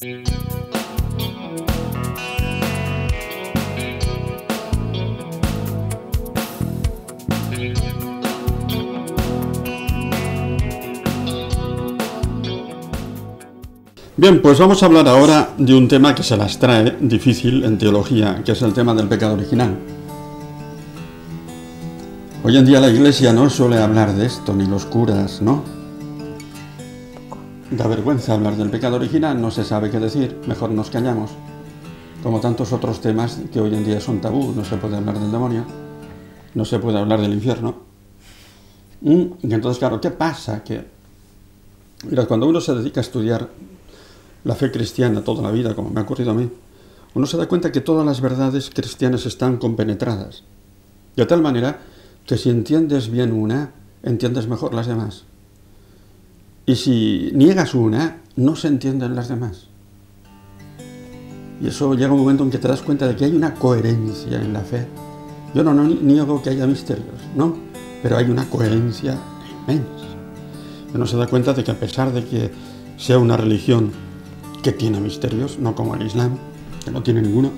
Bien, pues vamos a hablar ahora de un tema que se las trae difícil en teología, que es el tema del pecado original. Hoy en día la Iglesia no suele hablar de esto, ni los curas, ¿no? Da vergüenza hablar del pecado original, no se sabe qué decir, mejor nos callamos. Como tantos otros temas que hoy en día son tabú, no se puede hablar del demonio, no se puede hablar del infierno. Y entonces, claro, ¿qué pasa? Mira, cuando uno se dedica a estudiar la fe cristiana toda la vida, como me ha ocurrido a mí, uno se da cuenta que todas las verdades cristianas están compenetradas, de tal manera que si entiendes bien una, entiendes mejor las demás. Y si niegas una, no se entienden las demás. Y eso llega un momento en que te das cuenta de que hay una coherencia en la fe. Yo no niego que haya misterios, ¿no? Pero hay una coherencia inmensa. Uno se da cuenta de que a pesar de que sea una religión que tiene misterios, no como el Islam, que no tiene ninguno,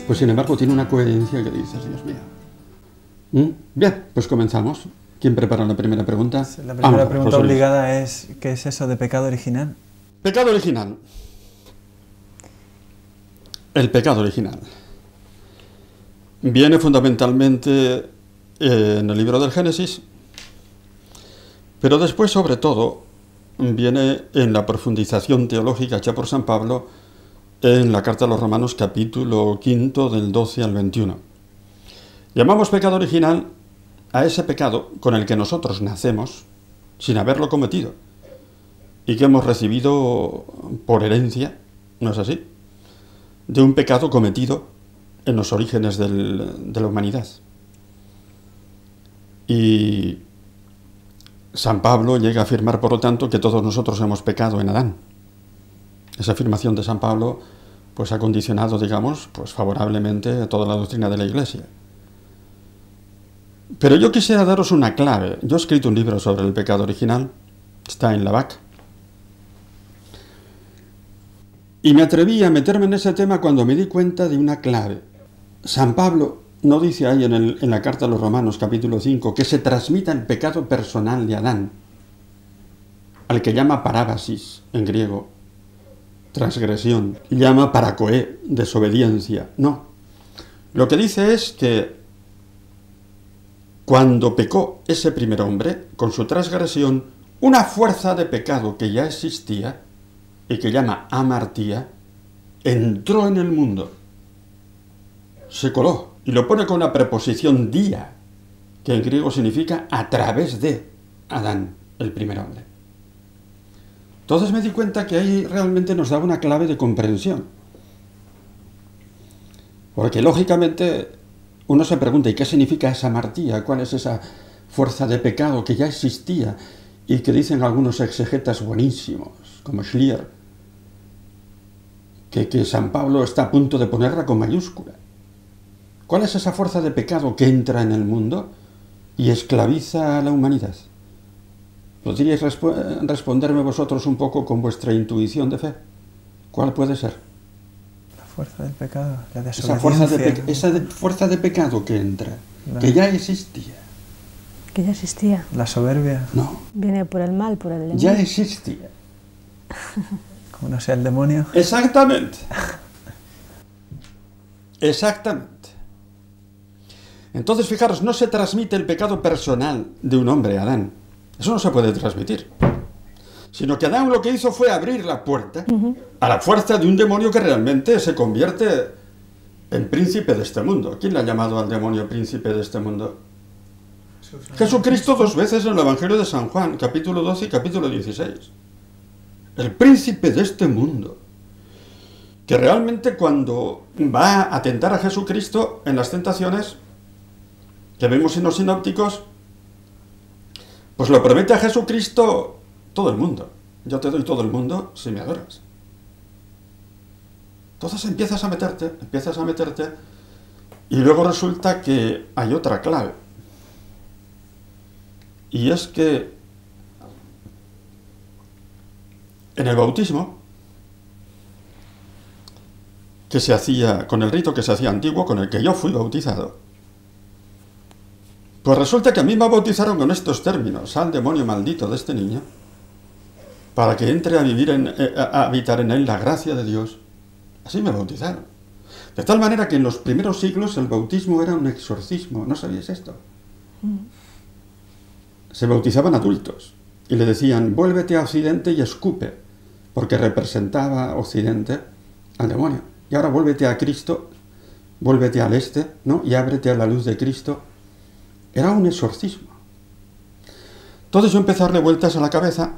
pues sin embargo tiene una coherencia que dices, Dios mío. Bien, pues comenzamos. ¿Quién prepara la primera pregunta? La primera pregunta obligada es, ¿qué es eso de pecado original? Pecado original. El pecado original viene fundamentalmente en el libro del Génesis, pero después, sobre todo, viene en la profundización teológica hecha por San Pablo en la Carta a los Romanos, capítulo 5, del 12 al 21. Llamamos pecado original a ese pecado con el que nosotros nacemos sin haberlo cometido y que hemos recibido por herencia, ¿no es así?, de un pecado cometido en los orígenes de la humanidad. Y San Pablo llega a afirmar, por lo tanto, que todos nosotros hemos pecado en Adán. Esa afirmación de San Pablo pues ha condicionado, digamos, pues favorablemente toda la doctrina de la Iglesia. Pero yo quisiera daros una clave. Yo he escrito un libro sobre el pecado original, está en la BAC, y me atreví a meterme en ese tema cuando me di cuenta de una clave. San Pablo no dice ahí en la Carta a los Romanos, capítulo 5, que se transmita el pecado personal de Adán, al que llama parábasis en griego, transgresión, llama paracoé, desobediencia. No. Lo que dice es que cuando pecó ese primer hombre, con su transgresión, una fuerza de pecado que ya existía y que llama amartía, entró en el mundo, se coló, y lo pone con una preposición dia, que en griego significa a través de Adán, el primer hombre. Entonces me di cuenta que ahí realmente nos daba una clave de comprensión. Porque lógicamente uno se pregunta, ¿y qué significa esa amartía? ¿Cuál es esa fuerza de pecado que ya existía y que dicen algunos exegetas buenísimos, como Schlier, que San Pablo está a punto de ponerla con mayúscula? ¿Cuál es esa fuerza de pecado que entra en el mundo y esclaviza a la humanidad? ¿Podríais responderme vosotros un poco con vuestra intuición de fe? ¿Cuál puede ser? La fuerza del pecado, la desobediencia. Esa fuerza de pecado que entra, que ya existía. Que ya existía. La soberbia. No. Viene por el mal, por el demonio. Ya existía. Como no sea el demonio. Exactamente. Exactamente. Entonces, fijaros, no se transmite el pecado personal de un hombre, Adán. Eso no se puede transmitir. Sino que Adán lo que hizo fue abrir la puerta a la fuerza de un demonio que realmente se convierte en príncipe de este mundo. ¿Quién le ha llamado al demonio príncipe de este mundo? Jesucristo 2 veces en el Evangelio de San Juan, capítulo 12 y capítulo 16. El príncipe de este mundo. Que realmente cuando va a tentar a Jesucristo en las tentaciones que vemos en los sinópticos, pues lo promete a Jesucristo todo el mundo. Yo te doy todo el mundo si me adoras. Entonces empiezas a meterte, y luego resulta que hay otra clave. Y es que en el bautismo que se hacía, con el rito que se hacía antiguo, con el que yo fui bautizado. Pues resulta que a mí me bautizaron con estos términos: al demonio maldito de este niño, para que entre a habitar en él la gracia de Dios. Así me bautizaron. De tal manera que en los primeros siglos el bautismo era un exorcismo. ¿No sabías esto? Se bautizaban adultos y le decían: vuélvete a Occidente y escupe, porque representaba Occidente al demonio. Y ahora vuélvete a Cristo, vuélvete al este, ¿no? Y ábrete a la luz de Cristo. Era un exorcismo. Entonces yo empecé a darle vueltas a la cabeza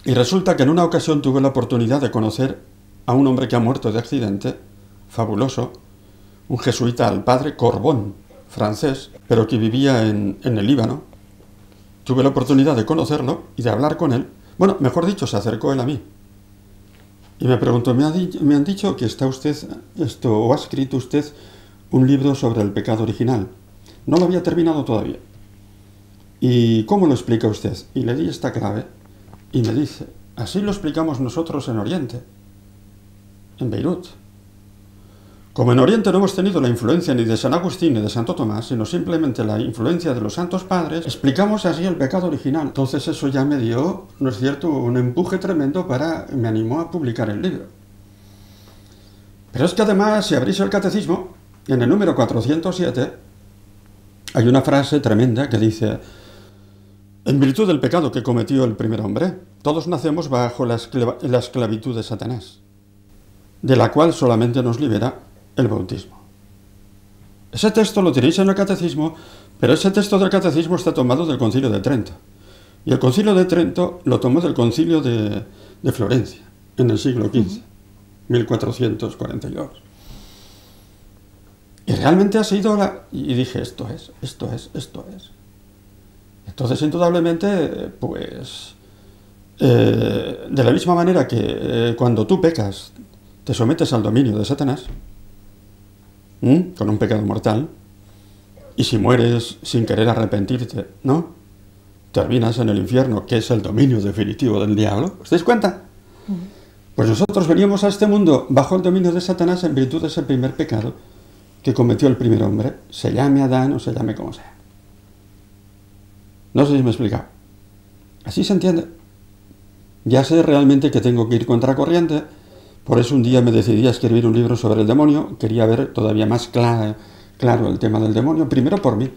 y resulta que en una ocasión tuve la oportunidad de conocer a un hombre que ha muerto de accidente, fabuloso, un jesuita, el padre Corbón, francés, pero que vivía en el Líbano. Tuve la oportunidad de conocerlo y de hablar con él. Bueno, mejor dicho, se acercó él a mí. Y me preguntó: me han dicho que está usted, o ha escrito usted un libro sobre el pecado original. No lo había terminado todavía. ¿Y cómo lo explica usted? Y le di esta clave y me dice: así lo explicamos nosotros en Oriente, en Beirut. Como en Oriente no hemos tenido la influencia ni de San Agustín ni de Santo Tomás, sino simplemente la influencia de los santos padres, explicamos así el pecado original. Entonces eso ya me dio, ¿no es cierto?, un empuje tremendo me animó a publicar el libro. Pero es que además, si abrís el catecismo, en el número 407, hay una frase tremenda que dice: en virtud del pecado que cometió el primer hombre, todos nacemos bajo la esclavitud de Satanás, de la cual solamente nos libera el bautismo. Ese texto lo tenéis en el catecismo, pero ese texto del catecismo está tomado del Concilio de Trento. Y el Concilio de Trento lo tomó del Concilio de Florencia, en el siglo XV, 1442. Y realmente ha sido y dije: esto es. Entonces, indudablemente, pues, de la misma manera que cuando tú pecas, te sometes al dominio de Satanás, con un pecado mortal, y si mueres sin querer arrepentirte, ¿no?, terminas en el infierno, que es el dominio definitivo del diablo. ¿Os dais cuenta? Pues nosotros veníamos a este mundo bajo el dominio de Satanás en virtud de ese primer pecado que cometió el primer hombre, se llame Adán o se llame como sea. No sé si me he explicado. Así se entiende. Ya sé realmente que tengo que ir contracorriente. Por eso un día me decidí a escribir un libro sobre el demonio. Quería ver todavía más claro el tema del demonio, primero por mí.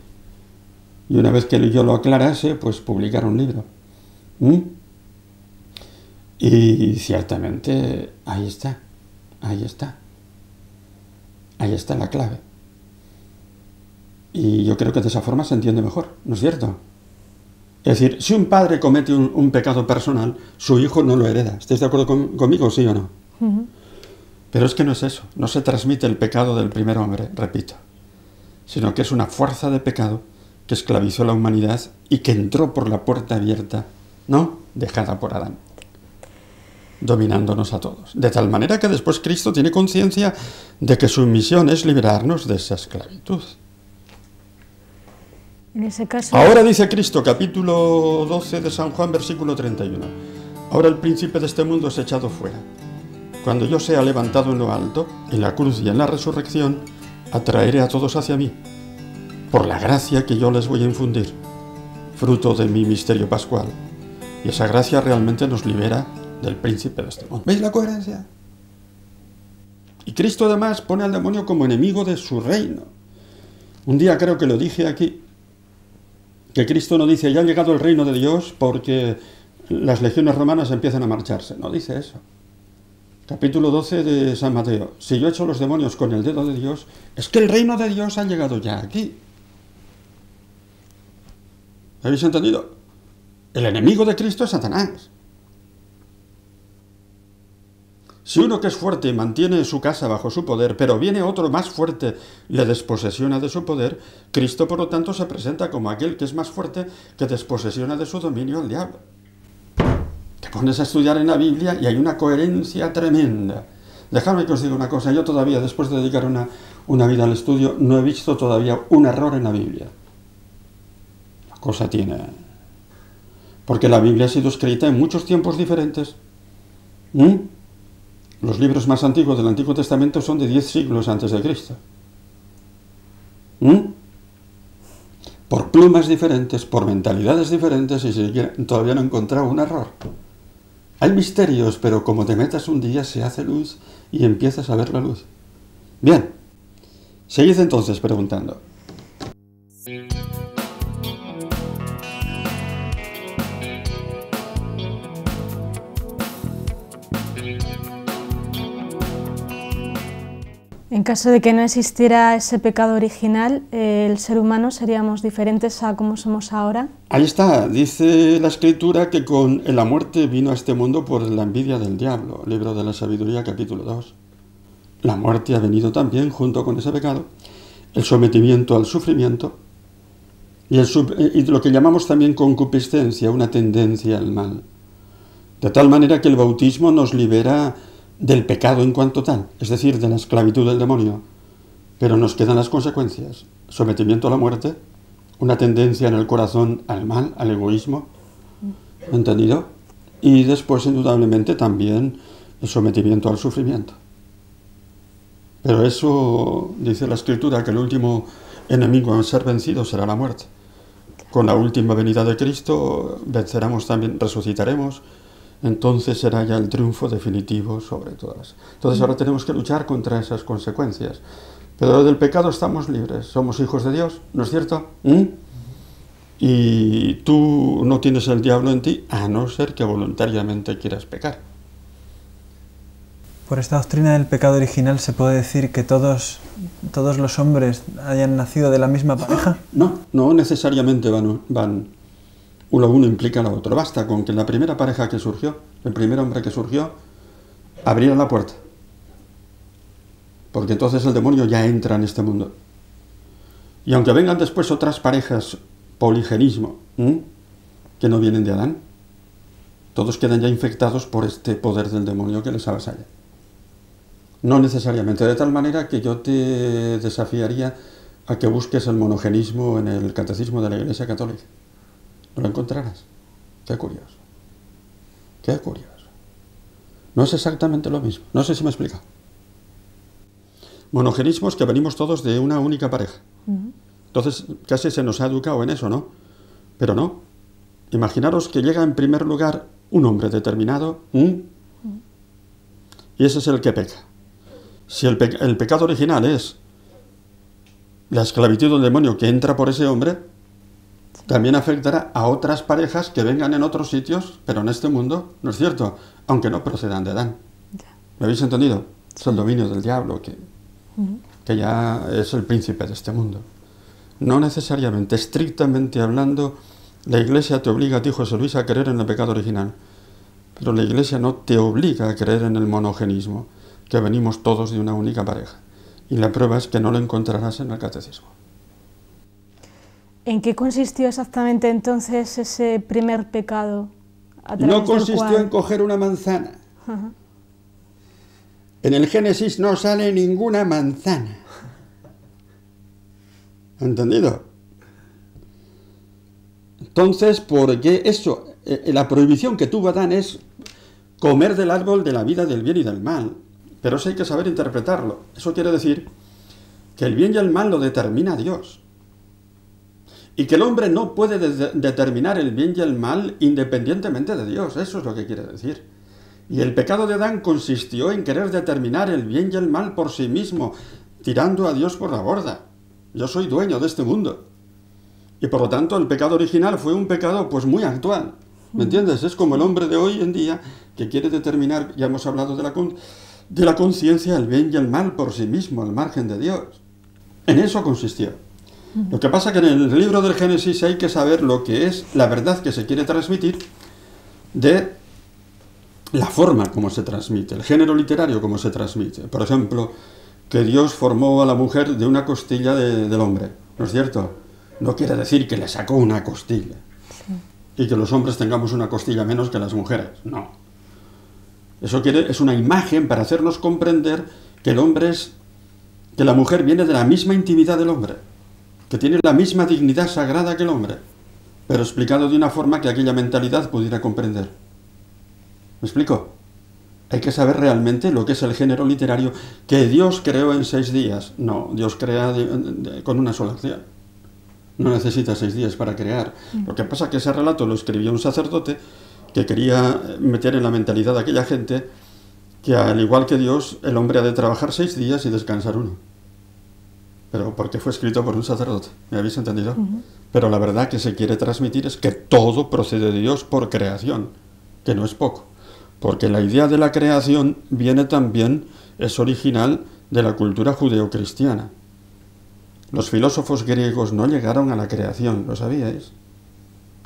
Y una vez que yo lo aclarase, pues publicar un libro. Y ciertamente ahí está la clave. Y yo creo que de esa forma se entiende mejor, ¿no es cierto? Es decir, si un padre comete un pecado personal, su hijo no lo hereda. ¿Estáis de acuerdo conmigo, sí o no? Pero es que no es eso. No se transmite el pecado del primer hombre, repito, sino que es una fuerza de pecado que esclavizó a la humanidad y que entró por la puerta abierta, ¿no?, dejada por Adán, dominándonos a todos. De tal manera que después Cristo tiene conciencia de que su misión es liberarnos de esa esclavitud. En ese caso... Ahora dice Cristo, capítulo 12 de San Juan, versículo 31. Ahora el príncipe de este mundo es echado fuera. Cuando yo sea levantado en lo alto, en la cruz y en la resurrección, atraeré a todos hacia mí, por la gracia que yo les voy a infundir, fruto de mi misterio pascual. Y esa gracia realmente nos libera del príncipe de este mundo. ¿Veis la coherencia? Y Cristo además pone al demonio como enemigo de su reino. Un día creo que lo dije aquí, que Cristo no dice: ya ha llegado el reino de Dios porque las legiones romanas empiezan a marcharse. No dice eso. Capítulo 12 de San Mateo. Si yo echo los demonios con el dedo de Dios, es que el reino de Dios ha llegado ya aquí. ¿Habéis entendido? El enemigo de Cristo es Satanás. Si uno que es fuerte mantiene su casa bajo su poder, pero viene otro más fuerte y le desposesiona de su poder, Cristo, por lo tanto, se presenta como aquel que es más fuerte que desposesiona de su dominio al diablo. Te pones a estudiar en la Biblia y hay una coherencia tremenda. Dejadme que os diga una cosa. Yo todavía, después de dedicar una vida al estudio, no he visto todavía un error en la Biblia. La cosa tiene... Porque la Biblia ha sido escrita en muchos tiempos diferentes. Los libros más antiguos del Antiguo Testamento son de 10 siglos antes de Cristo. Por plumas diferentes, por mentalidades diferentes, y todavía no he encontrado un error. Hay misterios, pero como te metas un día se hace luz y empiezas a ver la luz. Bien, seguid entonces preguntando. En caso de que no existiera ese pecado original, el ser humano seríamos diferentes a como somos ahora. Ahí está, dice la Escritura que con la muerte vino a este mundo por la envidia del diablo, libro de la Sabiduría, capítulo 2. La muerte ha venido también junto con ese pecado, el sometimiento al sufrimiento y lo que llamamos también concupiscencia, una tendencia al mal. De tal manera que el bautismo nos libera del pecado en cuanto tal, es decir, de la esclavitud del demonio, pero nos quedan las consecuencias: sometimiento a la muerte, una tendencia en el corazón al mal, al egoísmo, ¿entendido? Y después, indudablemente, también el sometimiento al sufrimiento. Pero eso dice la Escritura, que el último enemigo a ser vencido será la muerte. Con la última venida de Cristo venceremos también, resucitaremos. Entonces será ya el triunfo definitivo sobre todas. Entonces ahora tenemos que luchar contra esas consecuencias. Pero del pecado estamos libres, somos hijos de Dios, ¿no es cierto? Y tú no tienes el diablo en ti, a no ser que voluntariamente quieras pecar. Por esta doctrina del pecado original, ¿se puede decir que todos los hombres hayan nacido de la misma pareja? No necesariamente van uno implica al otro. Basta con que la primera pareja que surgió, el primer hombre que surgió, abriera la puerta. Porque entonces el demonio ya entra en este mundo. Y aunque vengan después otras parejas, poligenismo, que no vienen de Adán, todos quedan ya infectados por este poder del demonio que les avasalla. No necesariamente, de tal manera que yo te desafiaría a que busques el monogenismo en el Catecismo de la Iglesia Católica. No lo encontrarás. Qué curioso. Qué curioso. No es exactamente lo mismo. No sé si me he explicado. Monogenismo es que venimos todos de una única pareja. Entonces, casi se nos ha educado en eso, ¿no? Pero no. Imaginaros que llega en primer lugar un hombre determinado, y ese es el que peca. Si el pecado original es la esclavitud del demonio que entra por ese hombre, también afectará a otras parejas que vengan en otros sitios, pero en este mundo, ¿no es cierto? Aunque no procedan de Adán. ¿Me habéis entendido? Es el dominio del diablo, que ya es el príncipe de este mundo. No necesariamente, estrictamente hablando, la Iglesia te obliga a ti, José Luis, a creer en el pecado original. Pero la Iglesia no te obliga a creer en el monogenismo, que venimos todos de una única pareja. Y la prueba es que no lo encontrarás en el Catecismo. ¿En qué consistió exactamente entonces ese primer pecado? No consistió en coger una manzana. En el Génesis no sale ninguna manzana. ¿Entendido? Entonces, ¿por qué eso? La prohibición que tuvo Adán es comer del árbol de la vida del bien y del mal. Pero eso hay que saber interpretarlo. Eso quiere decir que el bien y el mal lo determina Dios. Y que el hombre no puede determinar el bien y el mal independientemente de Dios. Eso es lo que quiere decir. Y el pecado de Adán consistió en querer determinar el bien y el mal por sí mismo, tirando a Dios por la borda. Yo soy dueño de este mundo. Y por lo tanto el pecado original fue un pecado pues muy actual. ¿Me entiendes? Es como el hombre de hoy en día que quiere determinar, ya hemos hablado de la conciencia, el bien y el mal por sí mismo, al margen de Dios. En eso consistió. Lo que pasa es que en el libro del Génesis hay que saber lo que es la verdad que se quiere transmitir de la forma como se transmite, el género literario como se transmite. Por ejemplo, que Dios formó a la mujer de una costilla del hombre, ¿no es cierto? No quiere decir que le sacó una costilla y que los hombres tengamos una costilla menos que las mujeres, no. Eso es una imagen para hacernos comprender que que la mujer viene de la misma intimidad del hombre, que tiene la misma dignidad sagrada que el hombre, pero explicado de una forma que aquella mentalidad pudiera comprender. ¿Me explico? Hay que saber realmente lo que es el género literario que Dios creó en 6 días. No, Dios crea con una sola acción. No necesita 6 días para crear. Lo que pasa es que ese relato lo escribió un sacerdote que quería meter en la mentalidad de aquella gente que, al igual que Dios, el hombre ha de trabajar 6 días y descansar 1. Pero porque fue escrito por un sacerdote, ¿me habéis entendido? Pero la verdad que se quiere transmitir es que todo procede de Dios por creación, que no es poco. Porque la idea de la creación viene también, es original de la cultura judeocristiana. Los filósofos griegos no llegaron a la creación, ¿lo sabíais?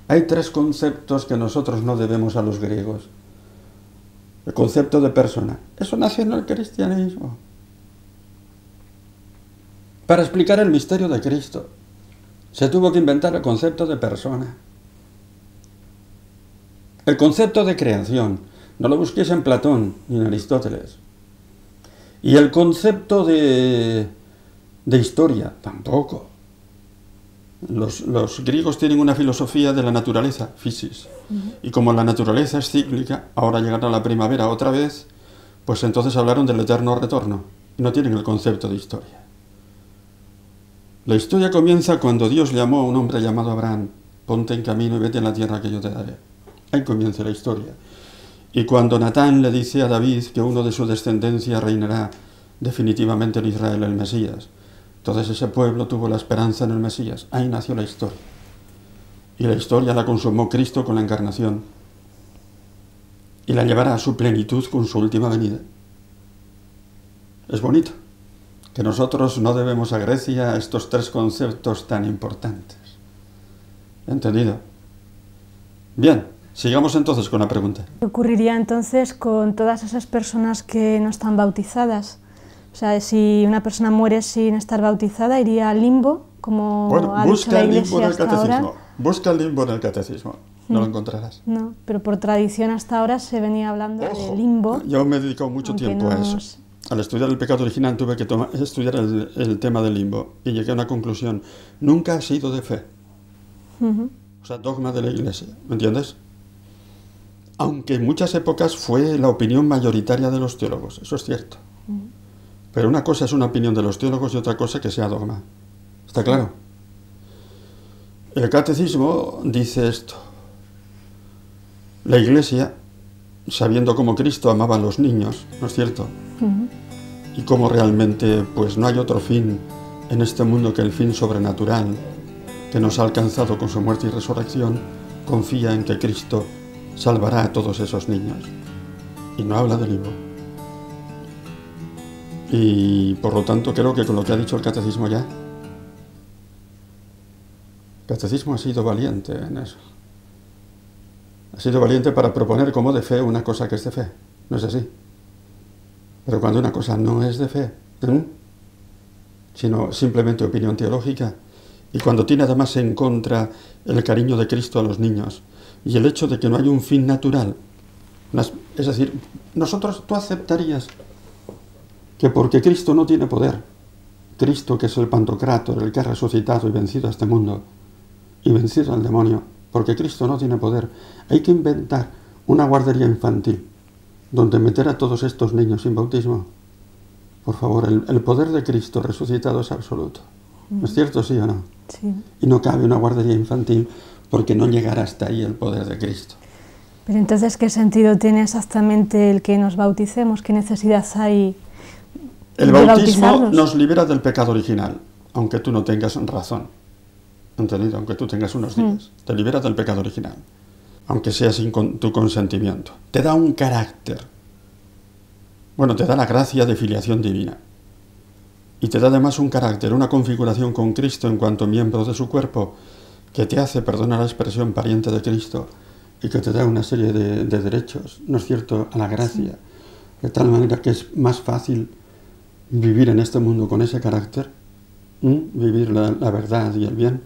Hay 3 conceptos que nosotros no debemos a los griegos. El concepto de persona. Eso nació en el cristianismo. Para explicar el misterio de Cristo, se tuvo que inventar el concepto de persona. El concepto de creación, no lo busquéis en Platón ni en Aristóteles. Y el concepto de historia, tampoco. Los griegos tienen una filosofía de la naturaleza, physis. Y como la naturaleza es cíclica, ahora llegará la primavera otra vez, pues entonces hablaron del eterno retorno. Y no tienen el concepto de historia. La historia comienza cuando Dios llamó a un hombre llamado Abraham: ponte en camino y vete a la tierra que yo te daré. Ahí comienza la historia. Y cuando Natán le dice a David que uno de su descendencia reinará definitivamente en Israel, el Mesías, entonces ese pueblo tuvo la esperanza en el Mesías. Ahí nació la historia. Y la historia la consumó Cristo con la encarnación. Y la llevará a su plenitud con su última venida. Es bonito que nosotros no debemos a Grecia estos 3 conceptos tan importantes. ¿Entendido? Bien, sigamos entonces con la pregunta. ¿Qué ocurriría entonces con todas esas personas que no están bautizadas? O sea, si una persona muere sin estar bautizada, ¿iría al limbo, como ha dicho la Iglesia hasta ahora? Busca el limbo en el catecismo, no lo encontrarás. No, pero por tradición hasta ahora se venía hablando de limbo. Yo me he dedicado mucho tiempo a eso. Al estudiar el pecado original tuve que estudiar el tema del limbo y llegué a una conclusión. Nunca ha sido de fe. O sea, dogma de la Iglesia, ¿me entiendes? Aunque en muchas épocas fue la opinión mayoritaria de los teólogos, eso es cierto. Pero una cosa es una opinión de los teólogos y otra cosa que sea dogma. ¿Está claro? El catecismo dice esto. La Iglesia, sabiendo cómo Cristo amaba a los niños, ¿no es cierto? Y cómo realmente pues no hay otro fin en este mundo que el fin sobrenatural que nos ha alcanzado con su muerte y resurrección, confía en que Cristo salvará a todos esos niños. Y no habla del limbo. Y por lo tanto creo que con lo que ha dicho el catecismo ya, el catecismo ha sido valiente en eso. Ha sido valiente para proponer como de fe una cosa que es de fe. ¿No es así? Pero cuando una cosa no es de fe, sino simplemente opinión teológica, y cuando tiene además en contra el cariño de Cristo a los niños, y el hecho de que no hay un fin natural, es decir, tú aceptarías que porque Cristo no tiene poder, Cristo que es el Pantocrátor, el que ha resucitado y vencido a este mundo, y vencido al demonio, porque Cristo no tiene poder, hay que inventar una guardería infantil, donde meter a todos estos niños sin bautismo. Por favor, el poder de Cristo resucitado es absoluto. ¿Es cierto, sí o no? Sí. Y no cabe una guardería infantil porque no llegará hasta ahí el poder de Cristo. Pero entonces, ¿qué sentido tiene exactamente el que nos bauticemos? ¿Qué necesidad hay El bautismo nos libera del pecado original, aunque tú no tengas razón. ¿Entendido? Aunque tú tengas unos días. Te libera del pecado original, aunque sea sin tu consentimiento. Te da un carácter. Bueno, te da la gracia de filiación divina. Y te da además un carácter, una configuración con Cristo en cuanto miembro de su cuerpo, que te hace, perdona la expresión, pariente de Cristo, y que te da una serie de derechos, ¿no es cierto?, a la gracia. De tal manera que es más fácil vivir en este mundo con ese carácter, vivir la verdad y el bien,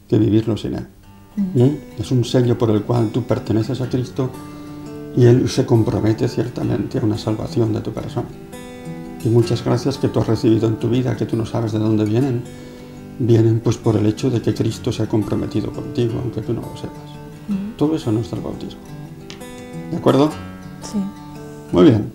que vivirlo sin él. Es un sello por el cual tú perteneces a Cristo y Él se compromete ciertamente a una salvación de tu persona. Y muchas gracias que tú has recibido en tu vida, que tú no sabes de dónde vienen pues por el hecho de que Cristo se ha comprometido contigo, aunque tú no lo sepas. Todo eso no es el bautismo. ¿De acuerdo? Sí. Muy bien.